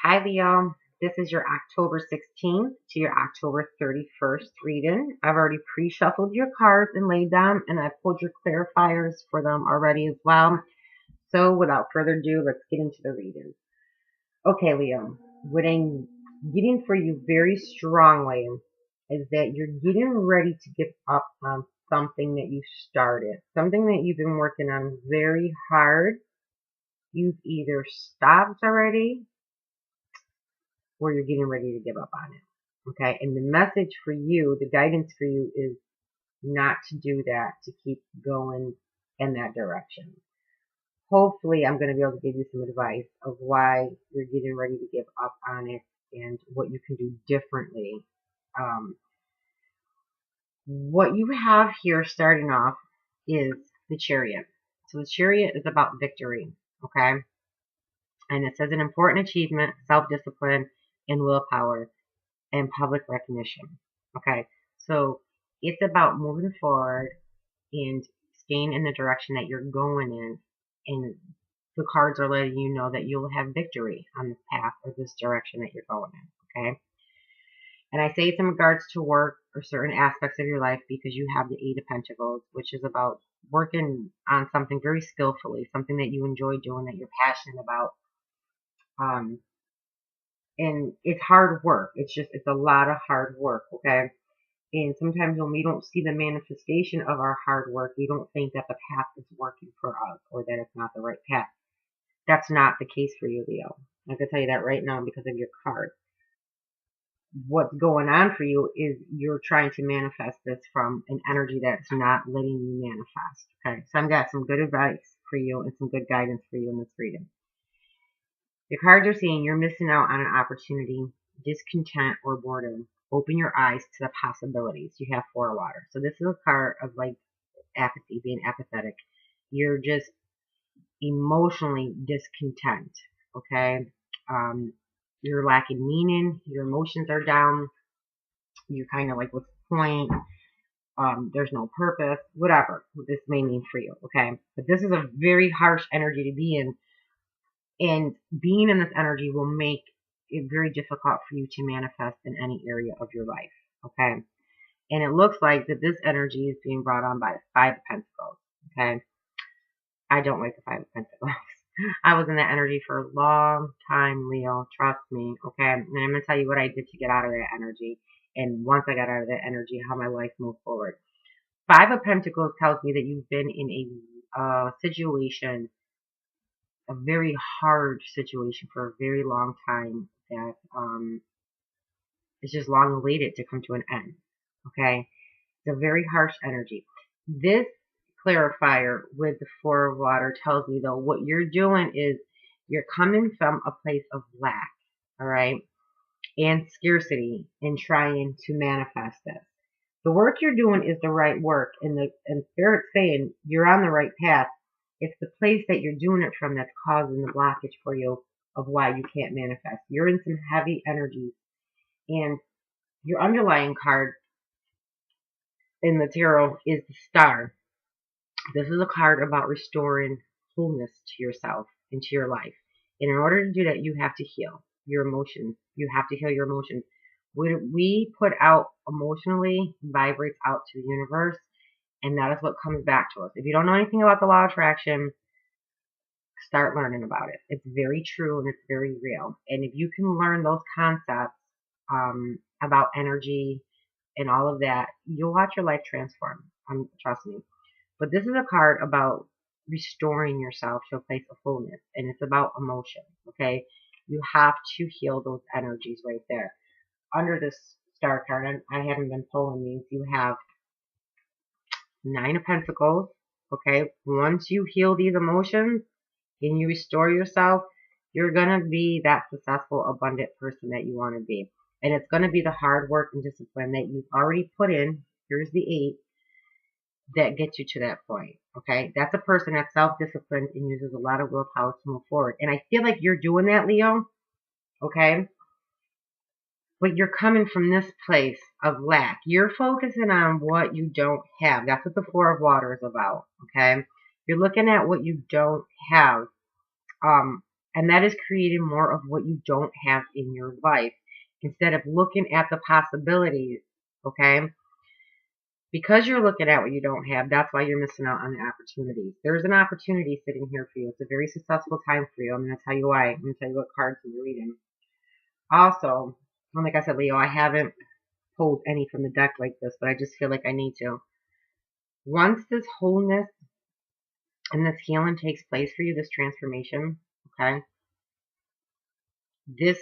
Hi Leo, this is your October 16th to your October 31st reading. I've already pre-shuffled your cards and laid them, and I've pulled your clarifiers for them already as well. So without further ado, let's get into the reading. Okay Leo, what I'm getting for you very strongly is that you're getting ready to give up on something that you started, something that you've been working on very hard. You've either stopped already or you're getting ready to give up on it. Okay. And the message for you, the guidance for you is not to do that, to keep going in that direction. Hopefully, I'm going to be able to give you some advice of why you're getting ready to give up on it and what you can do differently. What you have here starting off is the Chariot. So the Chariot is about victory. Okay. And it says an important achievement, self-discipline, and willpower, and public recognition. Okay, so it's about moving forward and staying in the direction that you're going in, and the cards are letting you know that you'll have victory on this path or this direction that you're going in. Okay, and I say it's in regards to work or certain aspects of your life because you have the Eight of Pentacles, which is about working on something very skillfully, something that you enjoy doing, that you're passionate about. And it's hard work. It's a lot of hard work, okay? And sometimes when we don't see the manifestation of our hard work, we don't think that the path is working for us or that it's not the right path. That's not the case for you, Leo. I can tell you that right now because of your card. What's going on for you is you're trying to manifest this from an energy that's not letting you manifest, okay? So I've got some good advice for you and some good guidance for you in this reading. The cards are saying you're missing out on an opportunity, discontent, or boredom. Open your eyes to the possibilities. You have Four of Water. So this is a card of like apathy, being apathetic. You're just emotionally discontent. Okay. You're lacking meaning. Your emotions are down. You're kind of like, what's the point? There's no purpose. Whatever this may mean for you. Okay. But this is a very harsh energy to be in. And being in this energy will make it very difficult for you to manifest in any area of your life. Okay. And it looks like that this energy is being brought on by the Five of Pentacles. Okay. I don't like the Five of Pentacles. I was in that energy for a long time, Leo. Trust me. Okay. And I'm going to tell you what I did to get out of that energy. And once I got out of that energy, how my life moved forward. Five of Pentacles tells me that you've been in a situation, a very hard situation for a very long time that is just long awaited to come to an end. Okay. It's a very harsh energy. This clarifier with the Four of Water tells me though what you're doing is you're coming from a place of lack, all right, and scarcity and trying to manifest this. The work you're doing is the right work, and Spirit's saying you're on the right path. It's the place that you're doing it from that's causing the blockage for you of why you can't manifest. You're in some heavy energies, and your underlying card in the tarot is the Star. This is a card about restoring wholeness to yourself and to your life. And in order to do that, you have to heal your emotions. You have to heal your emotions. What we put out emotionally vibrates out to the universe, and that is what comes back to us. If you don't know anything about the law of attraction, start learning about it. It's very true and it's very real. And if you can learn those concepts about energy and all of that, you'll watch your life transform. Trust me. But this is a card about restoring yourself to a place of wholeness, and it's about emotion. Okay, you have to heal those energies right there. Under this Star card, I haven't been pulling these. You have Nine of Pentacles. Okay, once you heal these emotions and you restore yourself, you're going to be that successful, abundant person that you want to be. And it's going to be the hard work and discipline that you've already put in. Here's the 8 that gets you to that point. Okay, that's a person that's self-disciplined and uses a lot of willpower to move forward. And I feel like you're doing that, Leo. Okay, but you're coming from this place of lack. You're focusing on what you don't have. That's what the Four of Water is about. Okay, you're looking at what you don't have. And that is creating more of what you don't have in your life instead of looking at the possibilities, okay? Because you're looking at what you don't have, that's why you're missing out on the opportunities. There's an opportunity sitting here for you. It's a very successful time for you. I'm going to tell you why. I'm going to tell you what cards you're reading. Also, like I said, Leo, I haven't pulled any from the deck like this, but I just feel like I need to. Once this wholeness and this healing takes place for you, this transformation, okay, this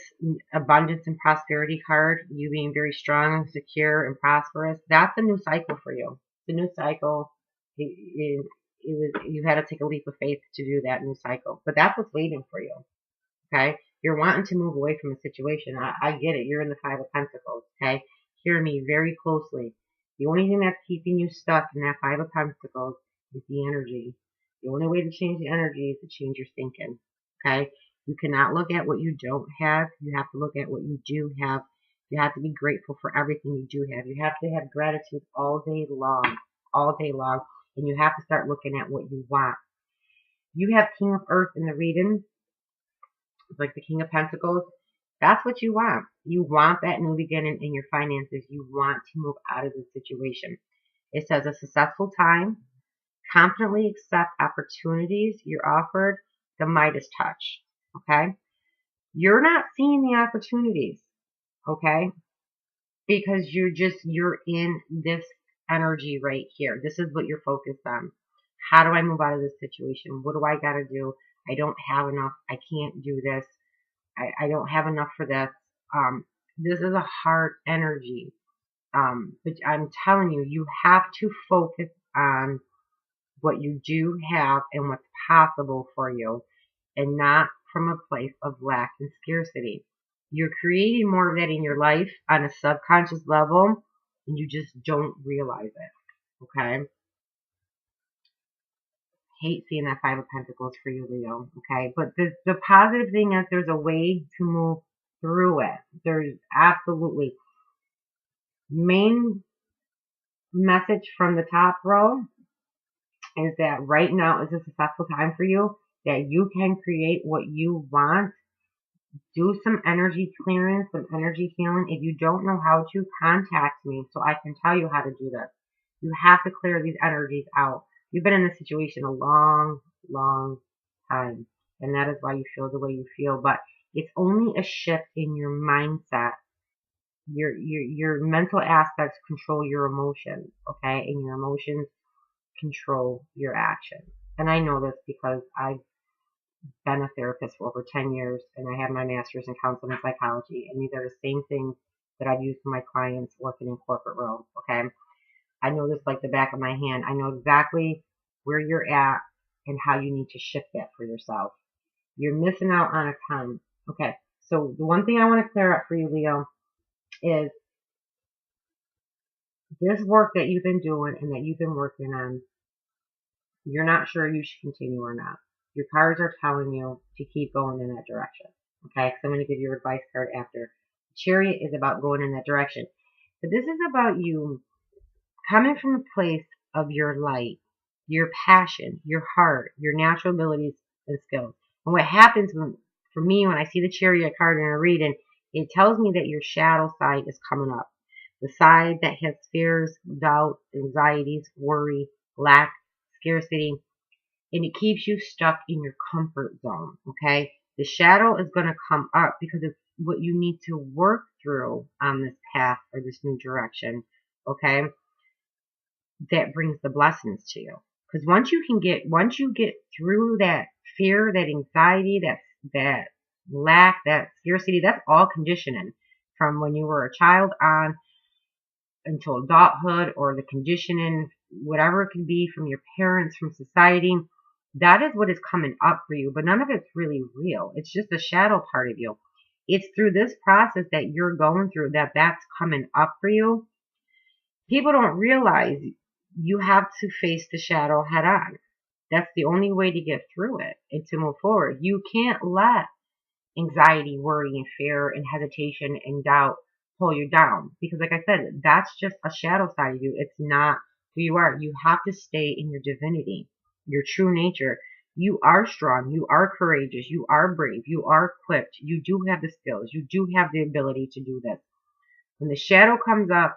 abundance and prosperity card, you being very strong, secure, and prosperous, that's a new cycle for you. It's a new cycle. You had to take a leap of faith to do that new cycle. But that's what's waiting for you. Okay? You're wanting to move away from a situation. I get it. You're in the Five of Pentacles. Okay? Hear me very closely. The only thing that's keeping you stuck in that Five of Pentacles is the energy. The only way to change the energy is to change your thinking. Okay? You cannot look at what you don't have. You have to look at what you do have. You have to be grateful for everything you do have. You have to have gratitude all day long. All day long. And you have to start looking at what you want. You have King of Earth in the reading, like the King of Pentacles. That's what you want. You want that new beginning in your finances. You want to move out of this situation. It says a successful time. Confidently accept opportunities you're offered. The Midas touch. Okay? You're not seeing the opportunities. Okay? Because you're in this energy right here. This is what you're focused on. How do I move out of this situation? What do I got to do? I don't have enough. I can't do this. I don't have enough for this. This is a hard energy. But I'm telling you, you have to focus on what you do have and what's possible for you, and not from a place of lack and scarcity. You're creating more of that in your life on a subconscious level, and you just don't realize it. Okay? Hate seeing that Five of Pentacles for you, Leo. Okay? But the positive thing is there's a way to move through it. There's absolutely. Main message from the top row is that right now is a successful time for you, that you can create what you want. Do some energy clearance, some energy healing. If you don't know how to, contact me so I can tell you how to do this. You have to clear these energies out. You've been in this situation a long, long time, and that is why you feel the way you feel. But it's only a shift in your mindset. Your mental aspects control your emotions, okay? And your emotions control your actions. And I know this because I've been a therapist for over 10 years, and I have my master's in counseling and psychology, and these are the same things that I've used for my clients working in corporate roles, okay? I know this like the back of my hand. I know exactly where you're at and how you need to shift that for yourself. You're missing out on a ton. Okay, so the one thing I want to clear up for you, Leo, is this work that you've been doing and that you've been working on, you're not sure you should continue or not. Your cards are telling you to keep going in that direction. Okay, because I'm going to give you your advice card after. Chariot is about going in that direction. But this is about you coming from a place of your light, your passion, your heart, your natural abilities and skills. And what happens for me when I see the Chariot card in a reading, it tells me that your shadow side is coming up. The side that has fears, doubt, anxieties, worry, lack, scarcity, and it keeps you stuck in your comfort zone, okay? The shadow is going to come up because it's what you need to work through on this path or this new direction, okay? That brings the blessings to you. Because once you get through that fear, that anxiety, that lack, that scarcity, that's all conditioning from when you were a child on until adulthood, or the conditioning, whatever it can be from your parents, from society. That is what is coming up for you, but none of it's really real. It's just the shadow part of you. It's through this process that you're going through that's coming up for you. People don't realize you have to face the shadow head on. That's the only way to get through it and to move forward. You can't let anxiety, worry, and fear, and hesitation, and doubt pull you down. Because like I said, that's just a shadow side of you. It's not who you are. You have to stay in your divinity, your true nature. You are strong. You are courageous. You are brave. You are equipped. You do have the skills. You do have the ability to do this. When the shadow comes up,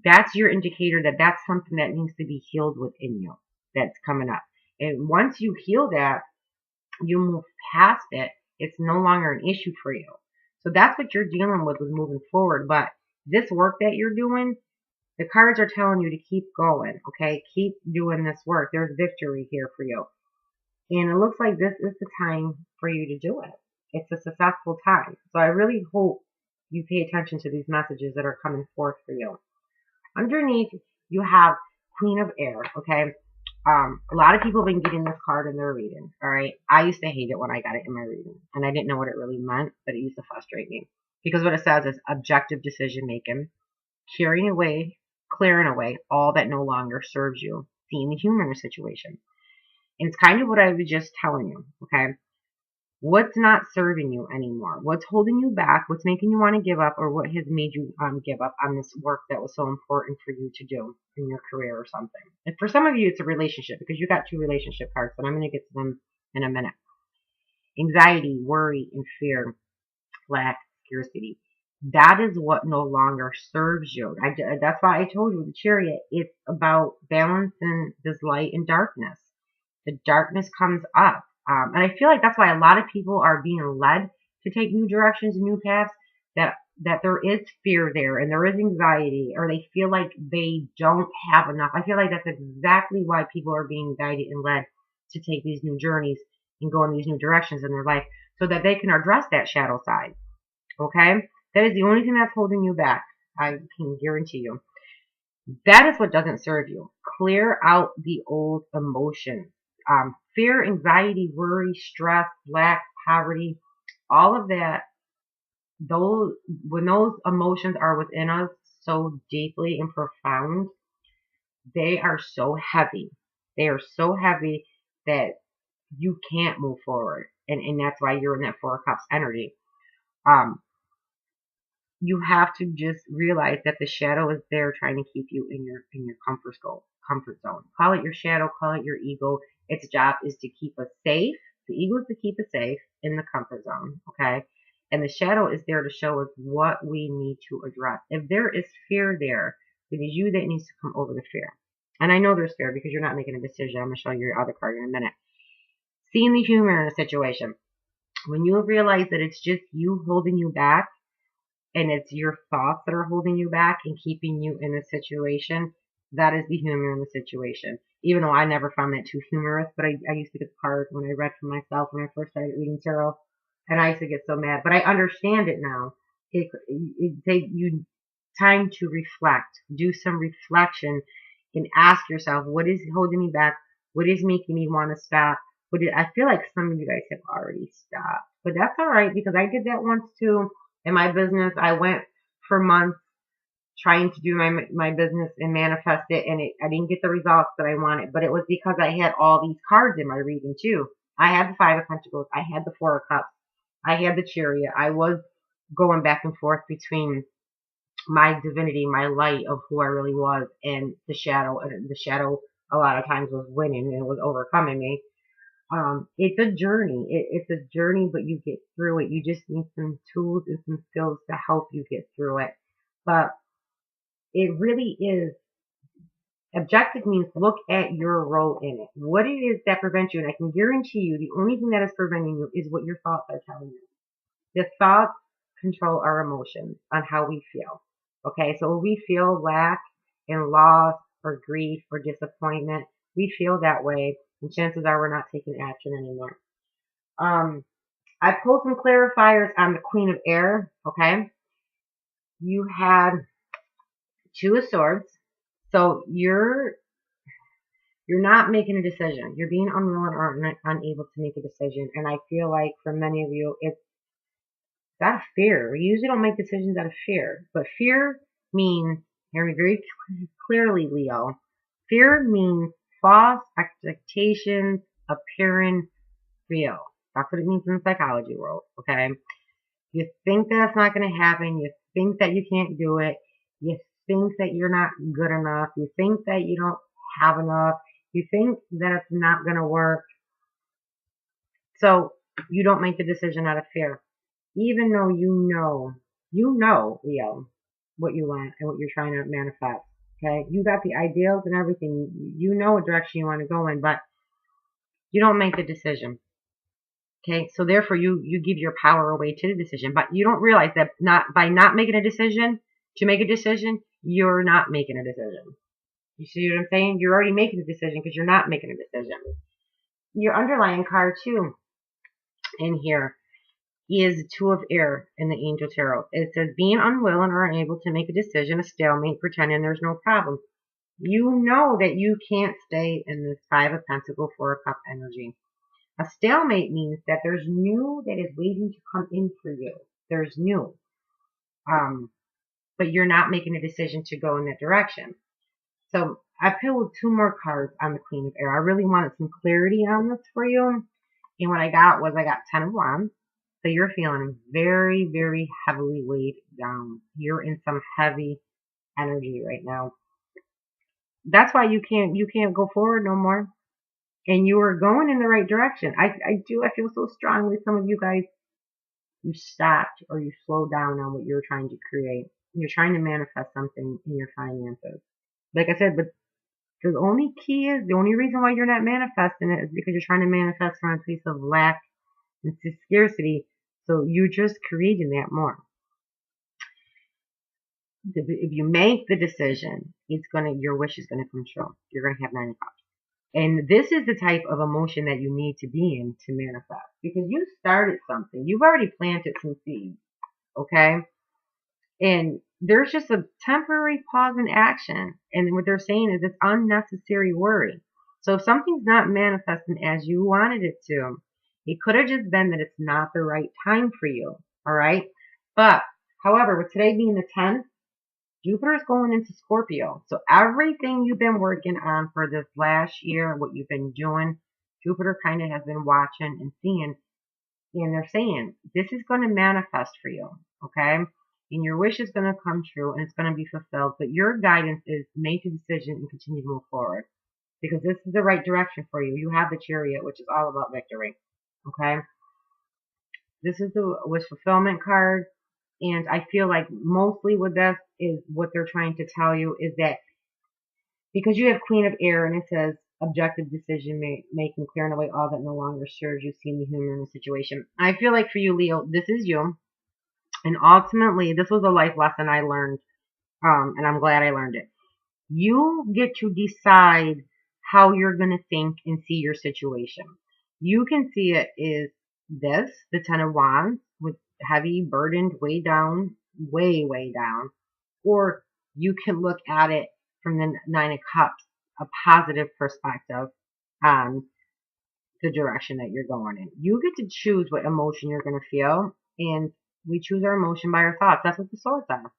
that's your indicator that that's something that needs to be healed within you that's coming up. And once you heal that, you move past it. It's no longer an issue for you. So that's what you're dealing with moving forward. But this work that you're doing, the cards are telling you to keep going, okay? Keep doing this work. There's victory here for you. And it looks like this is the time for you to do it. It's a successful time. So I really hope you pay attention to these messages that are coming forth for you. Underneath, you have Queen of Air, okay? A lot of people have been getting this card in their reading, all right? I used to hate it when I got it in my reading, and I didn't know what it really meant, but it used to frustrate me. Because what it says is objective decision making, clearing away all that no longer serves you, seeing the humor in a situation. And it's kind of what I was just telling you, okay? What's not serving you anymore? What's holding you back? What's making you want to give up, or what has made you give up on this work that was so important for you to do in your career or something? And for some of you, it's a relationship because you got 2 relationship cards, but I'm going to get to them in a minute. Anxiety, worry, and fear, lack, scarcity. That is what no longer serves you. That's why I told you the Chariot. It's about balancing this light and darkness. The darkness comes up. And I feel like that's why a lot of people are being led to take new directions and new paths, that there is fear there and there is anxiety, or they feel like they don't have enough. I feel like that's exactly why people are being guided and led to take these new journeys and go in these new directions in their life so that they can address that shadow side. Okay? That is the only thing that's holding you back. I can guarantee you. That is what doesn't serve you. Clear out the old emotions. Fear, anxiety, worry, stress, lack, poverty, all of that, when those emotions are within us so deeply and profound, they are so heavy. They are so heavy that you can't move forward. And that's why you're in that 4 of Cups energy. You have to just realize that the shadow is there trying to keep you in your comfort zone. Call it your shadow, call it your ego. Its job is to keep us safe. The ego is to keep us safe in the comfort zone, okay? And the shadow is there to show us what we need to address. If there is fear there, it is you that needs to come over the fear. And I know there's fear because you're not making a decision. I'm going to show you your other card in a minute. Seeing the humor in a situation. When you realize that it's just you holding you back, and it's your thoughts that are holding you back and keeping you in a situation, that is the humor in the situation. Even though I never found that too humorous, but I used to get the card when I read for myself when I first started reading tarot, and I used to get so mad. But I understand it now. It takes you time to reflect, do some reflection, and ask yourself, what is holding me back? What is making me want to stop? I feel like some of you guys have already stopped, but that's all right because I did that once too. In my business, I went for months trying to do my business and manifest it, and I didn't get the results that I wanted, but it was because I had all these cards in my reading too. I had the 5 of Pentacles, I had the 4 of Cups, I had the Chariot. I was going back and forth between my divinity, my light of who I really was, and the shadow. And the shadow a lot of times was winning and it was overcoming me. It's a journey. It's a journey, but you get through it. You just need some tools and some skills to help you get through it. But it really is. Objective means look at your role in it. What it is that prevents you, and I can guarantee you the only thing that is preventing you is what your thoughts are telling you. The thoughts control our emotions on how we feel. Okay, so when we feel lack and loss or grief or disappointment, we feel that way, and chances are we're not taking action anymore. I pulled some clarifiers on the Queen of Air, okay? You had 2 of Swords, so you're not making a decision. You're being unwilling or unable to make a decision, and I feel like for many of you, it's out of fear. We usually don't make decisions out of fear, but fear means, hear me very clearly, Leo, fear means false expectations appearing real. That's what it means in the psychology world, okay? You think that it's not going to happen. You think that you can't do it. You think that you're not good enough. You think that you don't have enough. You think that it's not going to work. So you don't make the decision out of fear, even though you know, Leo, what you want and what you're trying to manifest. Okay, you got the ideals and everything. You know what direction you want to go in, but you don't make the decision. Okay, so therefore you give your power away to the decision, but you don't realize that not making a decision to make a decision, you're not making a decision. You see what I'm saying? You're already making a decision because you're not making a decision. Your underlying card too in here is Two of Air in the Angel Tarot. It says being unwilling or unable to make a decision, a stalemate, pretending there's no problem. You know that you can't stay in this Five of Pentacles, Four of Cup energy. A stalemate means that there's new that is waiting to come in for you. There's new. But you're not making a decision to go in that direction. So I pulled two more cards on the Queen of Air. I really wanted some clarity on this for you. And what I got 10 of Wands. So you're feeling very, very heavily weighed down. You're in some heavy energy right now. That's why you can't go forward no more. And you are going in the right direction. I feel so strongly. Some of you guys, you stopped or you slowed down on what you're trying to create. You're trying to manifest something in your finances. Like I said, but the only reason why you're not manifesting it is because you're trying to manifest from a place of lack and scarcity. So you're just creating that more. If you make the decision, your wish is gonna come true. You're gonna have 9 of Cups. And this is the type of emotion that you need to be in to manifest. Because you started something. You've already planted some seeds. Okay? And there's just a temporary pause in action. And what they're saying is it's unnecessary worry. So if something's not manifesting as you wanted it to, it could have just been that it's not the right time for you. All right? But, however, with today being the 10th, Jupiter is going into Scorpio. So everything you've been working on for this last year, what you've been doing, Jupiter kind of has been watching and seeing. And they're saying, this is going to manifest for you. Okay? And your wish is going to come true and it's going to be fulfilled. But your guidance is make a decision and continue to move forward. Because this is the right direction for you. You have the Chariot, which is all about victory. Okay? This is the wish fulfillment card. And I feel like mostly with this is what they're trying to tell you is that because you have Queen of Air and it says objective decision making, clearing away all that no longer serves you, seeing the humor in the situation. I feel like for you, Leo, this is you. And ultimately, this was a life lesson I learned, and I'm glad I learned it. You get to decide how you're going to think and see your situation. You can see it is this, the 10 of Wands, with heavy, burdened, way down, way down. Or you can look at it from the 9 of Cups, a positive perspective on the direction that you're going in. You get to choose what emotion you're going to feel, and we choose our emotion by our thoughts. That's what the swords are.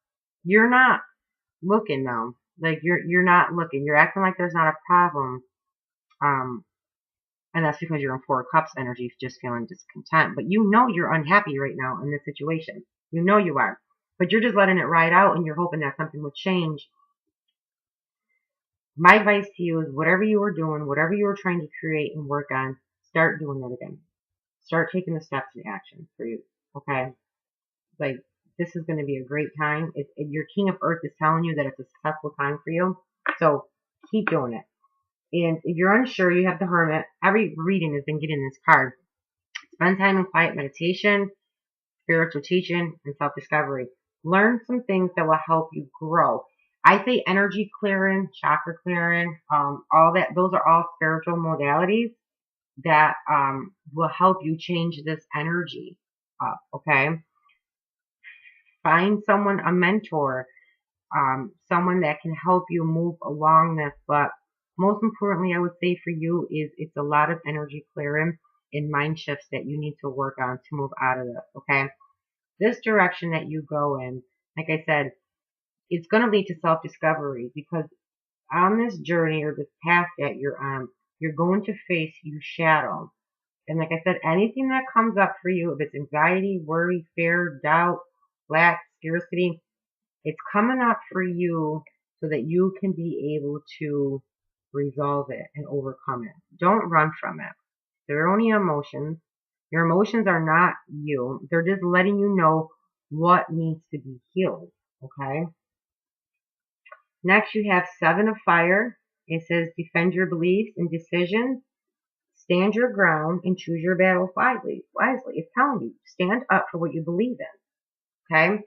You're not looking though. Like you're not looking. You're acting like there's not a problem. And that's because you're in Four of Cups energy, just feeling discontent. But you know you're unhappy right now in this situation. You know you are. But you're just letting it ride out and you're hoping that something will change. My advice to you is whatever you were doing, whatever you were trying to create and work on, start doing that again. Start taking the steps in action for you. Okay? Like, this is going to be a great time. Your King of Earth is telling you that it's a successful time for you. So keep doing it. And if you're unsure, you have the Hermit. Every reading has been getting this card. Spend time in quiet meditation, spiritual teaching, and self-discovery. Learn some things that will help you grow. I say energy clearing, chakra clearing, all that. Those are all spiritual modalities that will help you change this energy up, okay? Find someone, a mentor, someone that can help you move along this. But most importantly, I would say for you is it's a lot of energy clearing and mind shifts that you need to work on to move out of this, okay? This direction that you go in, like I said, it's going to lead to self-discovery because on this journey or this path that you're on, you're going to face your shadow. And like I said, anything that comes up for you, if it's anxiety, worry, fear, doubt, lack, scarcity, it's coming up for you so that you can be able to resolve it and overcome it. Don't run from it. They're only emotions. Your emotions are not you. They're just letting you know what needs to be healed. Okay. Next, you have Seven of Fire. It says defend your beliefs and decisions, stand your ground, and choose your battles wisely. It's telling you, stand up for what you believe in. Okay.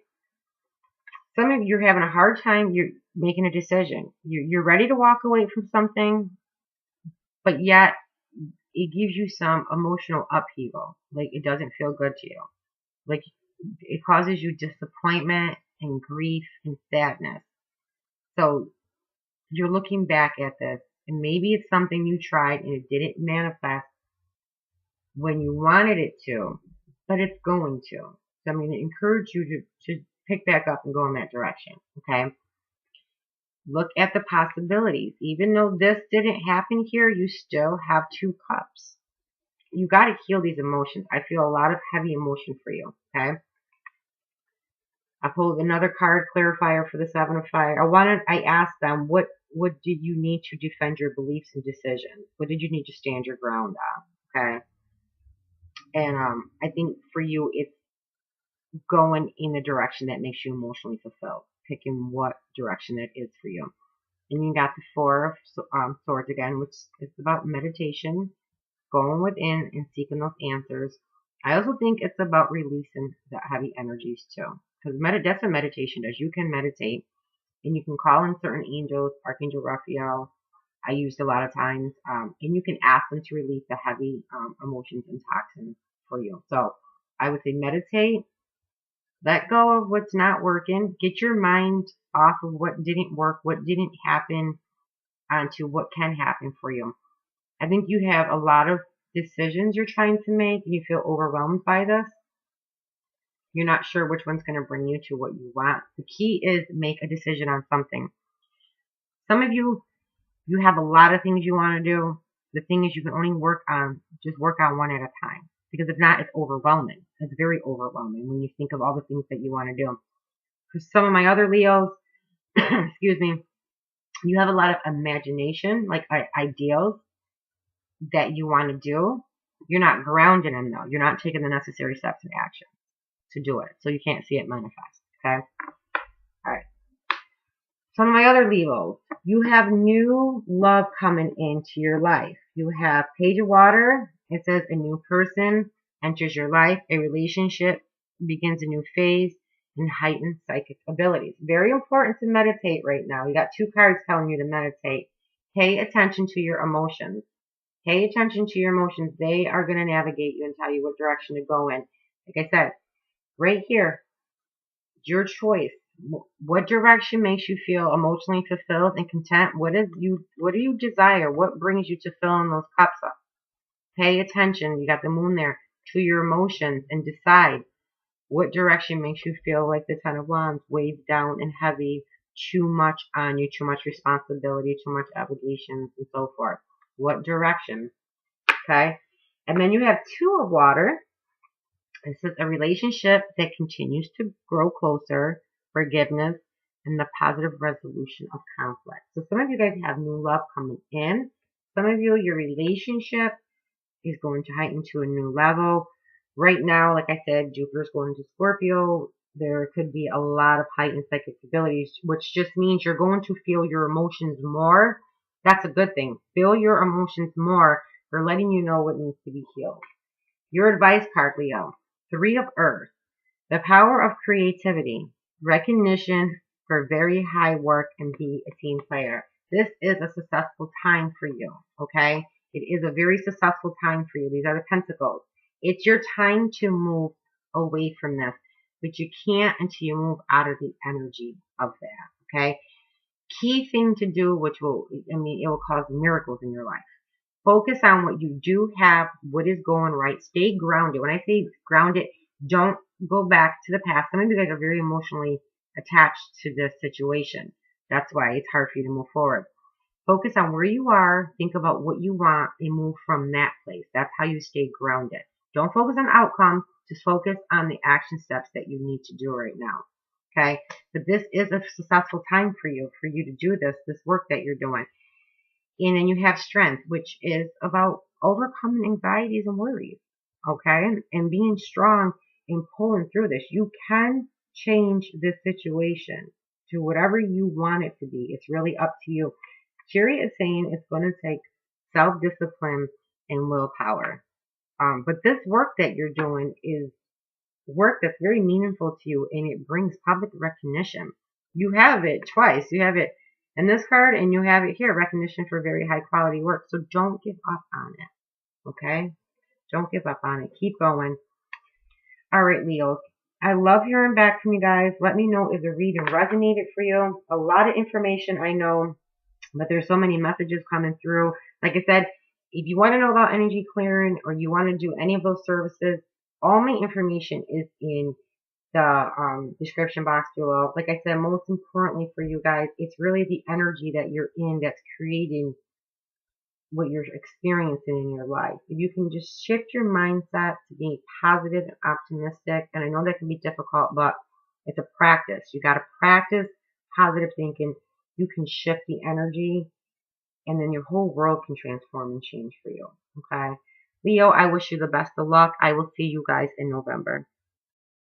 Some of you are having a hard time. You're making a decision. You're ready to walk away from something, but yet it gives you some emotional upheaval. Like it doesn't feel good to you. Like it causes you disappointment and grief and sadness. So you're looking back at this, and maybe it's something you tried and it didn't manifest when you wanted it to, but it's going to. So I'm going to encourage you to pick back up and go in that direction. Okay. Look at the possibilities. Even though this didn't happen here, you still have 2 cups. You got to heal these emotions. I feel a lot of heavy emotion for you. Okay. I pulled another card clarifier for the Seven of Fire. I asked them, what did you need to defend your beliefs and decisions? What did you need to stand your ground on? Okay. And I think for you, it's going in the direction that makes you emotionally fulfilled. Picking what direction that is for you. And you got the Four of Swords again, which is about meditation, going within and seeking those answers. I also think it's about releasing the heavy energies too. Because that's what meditation does. You can meditate and you can call in certain angels, Archangel Raphael, I used a lot of times, and you can ask them to release the heavy emotions and toxins for you. So I would say meditate, let go of what's not working, get your mind off of what didn't work, what didn't happen, onto what can happen for you. I think you have a lot of decisions you're trying to make and you feel overwhelmed by this. You're not sure which one's going to bring you to what you want. The key is make a decision on something. Some of you have a lot of things you want to do. The thing is you can only work on one at a time. Because if not, it's overwhelming. It's very overwhelming when you think of all the things that you want to do. For some of my other Leos, excuse me, you have a lot of imagination, like ideals that you want to do. You're not grounded in them. You're not taking the necessary steps and action to do it. So you can't see it manifest. Okay? All right. Some of my other Leos, you have new love coming into your life. You have Page of Water. It says a new person enters your life. A relationship begins a new phase and heightened psychic abilities. Very important to meditate right now. You got 2 cards telling you to meditate. Pay attention to your emotions. Pay attention to your emotions. They are going to navigate you and tell you what direction to go in. Like I said, right here, your choice. What direction makes you feel emotionally fulfilled and content? What do you desire? What brings you to filling those cups up? Pay attention. You got the moon there to your emotions and decide what direction makes you feel like the Ten of Wands, weighed down and heavy, too much on you, too much responsibility, too much obligations, and so forth. What direction? Okay. And then you have 2 of Water. This is a relationship that continues to grow closer, forgiveness, and the positive resolution of conflict. So some of you guys have new love coming in. Some of you, your relationship is going to heighten to a new level. Right now, like I said, Jupiter's going to Scorpio. There could be a lot of heightened psychic abilities, which just means you're going to feel your emotions more. That's a good thing. Feel your emotions more. They're letting you know what needs to be healed. Your advice card, Leo. 3 of Earth. The power of creativity. Recognition for very high work and be a team player. This is a successful time for you, okay? It is a very successful time for you. These are the Pentacles. It's your time to move away from this, but you can't until you move out of the energy of that, okay? Key thing to do, which will, it will cause miracles in your life. Focus on what you do have, what is going right. Stay grounded. When I say grounded, don't go back to the past. Some of you guys are very emotionally attached to this situation. That's why it's hard for you to move forward. Focus on where you are. Think about what you want and move from that place. That's how you stay grounded. Don't focus on outcomes. Just focus on the action steps that you need to do right now. Okay? But this is a successful time for you to do this work that you're doing. And then you have strength, which is about overcoming anxieties and worries. okay? And being strong and pulling through this. You can change this situation to whatever you want it to be. It's really up to you. Chariot is saying it's going to take self-discipline and willpower. But this work that you're doing is work that's very meaningful to you, and it brings public recognition. You have it twice. You have it in this card, and you have it here, recognition for very high quality work. So don't give up on it, okay? Don't give up on it. Keep going. All right, Leo. I love hearing back from you guys. Let me know if the reading resonated for you. A lot of information, I know, but there's so many messages coming through. Like I said, if you want to know about energy clearing or you want to do any of those services, all my information is in the description box below. Like I said, most importantly for you guys, it's really the energy that you're in that's creating what you're experiencing in your life. If you can just shift your mindset to being positive and optimistic, and I know that can be difficult, but it's a practice. You got to practice positive thinking. You can shift the energy, and then your whole world can transform and change for you. Okay? Leo, I wish you the best of luck. I will see you guys in November.